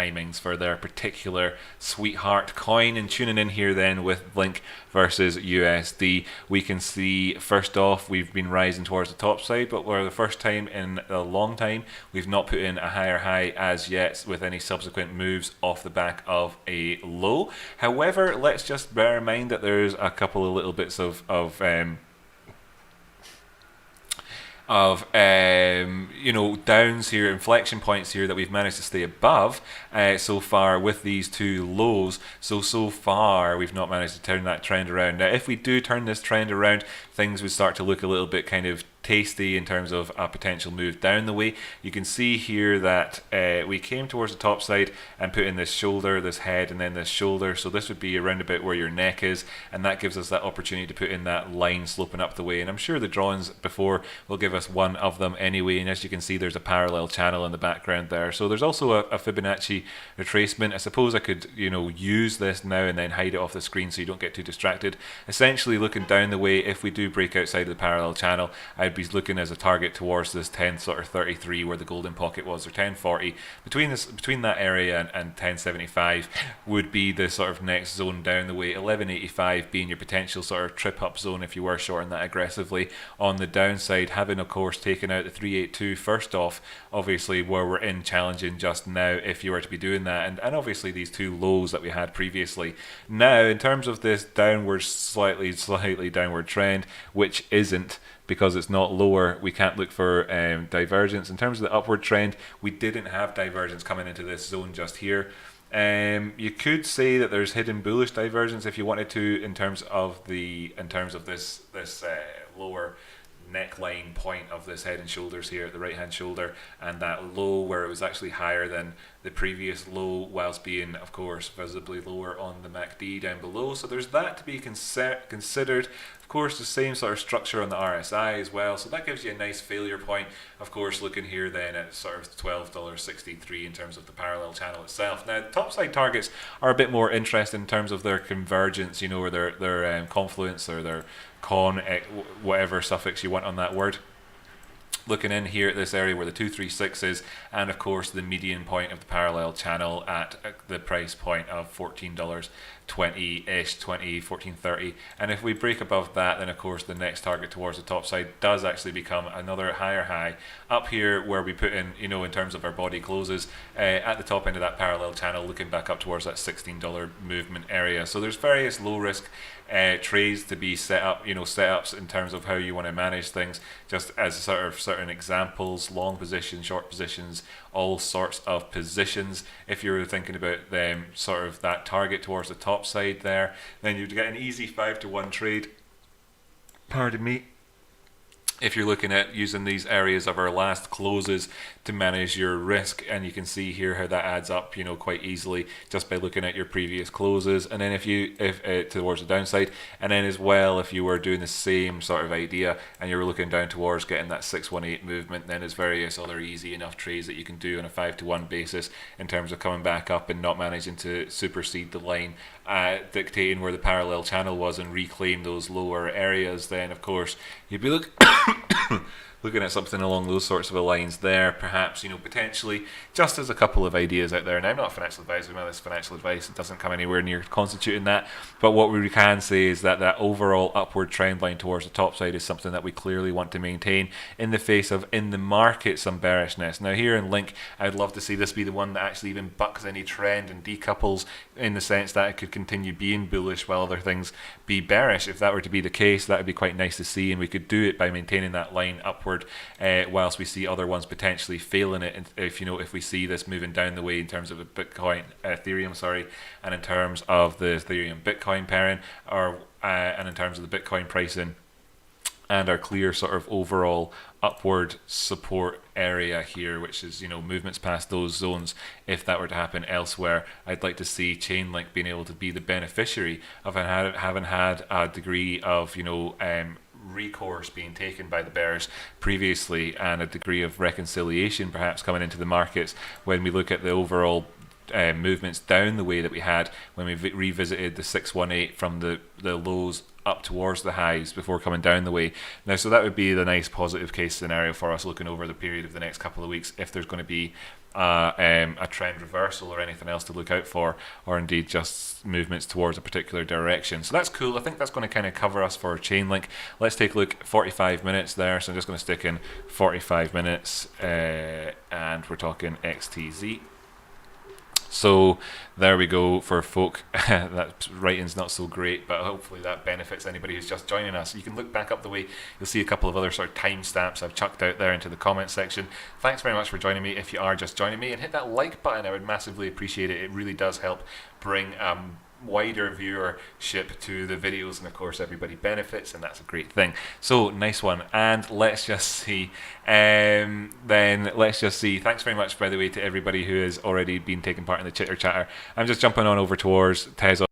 timings for their particular sweetheart coin. And tuning in here then with Link versus USD, we can see first off we've been rising towards the top side, but for the first time in a long time we've not put in a higher high as yet with any subsequent moves off the back of a low. However, let's just bear in mind that there's a couple of little bits of downs here, inflection points here that we've managed to stay above so far with these two lows. So far we've not managed to turn that trend around. Now if we do turn this trend around, things would start to look a little bit kind of tasty in terms of a potential move down the way. You can see here that we came towards the top side and put in this shoulder, this head, and then this shoulder. So this would be around about where your neck is, and that gives us that opportunity to put in that line sloping up the way. And I'm sure the drawings before will give us one of them anyway. And as you can see, there's a parallel channel in the background there. So there's also a Fibonacci retracement. I suppose I could, use this now and then hide it off the screen so you don't get too distracted. Essentially, looking down the way, if we do break outside of the parallel channel, I'd be looking as a target towards this 1033 where the golden pocket was, or 1040. Between that area and 1075 would be the sort of next zone down the way. 1185 being your potential sort of trip up zone if you were shorting that aggressively. On the downside, having of course taken out the 382 first off, obviously where we're in challenging just now if you were to be doing that, and obviously these two lows that we had previously. Now in terms of this downward, slightly downward trend, which isn't, because it's not lower, we can't look for divergence. In terms of the upward trend, we didn't have divergence coming into this zone just here. You could say that there's hidden bullish divergence if you wanted to, in terms of this lower neckline point of this head and shoulders here at the right hand shoulder, and that low where it was actually higher than the previous low, whilst being of course visibly lower on the MACD down below. So there's that to be considered. Of course, the same sort of structure on the RSI as well, so that gives you a nice failure point. Of course, looking here then at sort of $12.63 in terms of the parallel channel itself. Now the topside targets are a bit more interesting in terms of their convergence, or their confluence, or their whatever suffix you want on that word. Looking in here at this area where the 236 is, and of course the median point of the parallel channel at the price point of $14.20-ish, 14.30. And if we break above that, then of course the next target towards the top side does actually become another higher high up here where we put in, in terms of our body closes at the top end of that parallel channel, looking back up towards that $16 movement area. So there's various low risk trades to be set up, setups in terms of how you want to manage things, just as sort of certain examples: long positions, short positions, all sorts of positions. If you're thinking about them sort of that target towards the top side there, then you'd get an easy 5-to-1 trade, pardon me, if you're looking at using these areas of our last closes to manage your risk. And you can see here how that adds up, quite easily just by looking at your previous closes. And then if towards the downside, and then as well if you were doing the same sort of idea and you were looking down towards getting that 618 movement, then there's various other easy enough trades that you can do on a 5-to-1 basis in terms of coming back up and not managing to supersede the line dictating where the parallel channel was and reclaim those lower areas. Then of course you'd be looking at something along those sorts of lines there, perhaps, potentially, just as a couple of ideas out there. And I'm not a financial advisor, this financial advice, it doesn't come anywhere near constituting that. But what we can say is that that overall upward trend line towards the top side is something that we clearly want to maintain in the face of, in the market, some bearishness. Now here in Link, I'd love to see this be the one that actually even bucks any trend and decouples, in the sense that it could continue being bullish while other things be bearish. If that were to be the case, that would be quite nice to see, and we could do it by maintaining that line upward whilst we see other ones potentially failing it. If we see this moving down the way in terms of a Ethereum, and in terms of the Ethereum Bitcoin pairing, and in terms of the Bitcoin pricing, and our clear sort of overall upward support area here, which is movements past those zones. If that were to happen elsewhere, I'd like to see Chainlink being able to be the beneficiary of having had a degree of recourse being taken by the bears previously, and a degree of reconciliation perhaps coming into the markets when we look at the overall movements down the way that we had when we revisited the 618 from the lows up towards the highs before coming down the way. Now, so that would be the nice positive case scenario for us looking over the period of the next couple of weeks, if there's going to be a trend reversal or anything else to look out for, or indeed just movements towards a particular direction. So that's cool. I think that's going to kind of cover us for Chainlink. Let's take a look at 45 minutes there. So I'm just going to stick in 45 minutes and we're talking XTZ. So there we go for folk. That writing's not so great, but hopefully that benefits anybody who's just joining us. You can look back up the way. You'll see a couple of other sort of timestamps I've chucked out there into the comment section. Thanks very much for joining me if you are just joining me, and hit that like button. I would massively appreciate it. It really does help bring wider viewership to the videos, and of course everybody benefits, and that's a great thing. So nice one. And let's just see let's just see. Thanks very much, by the way, to everybody who has already been taking part in the chitter chatter. I'm just jumping on over towards Tesla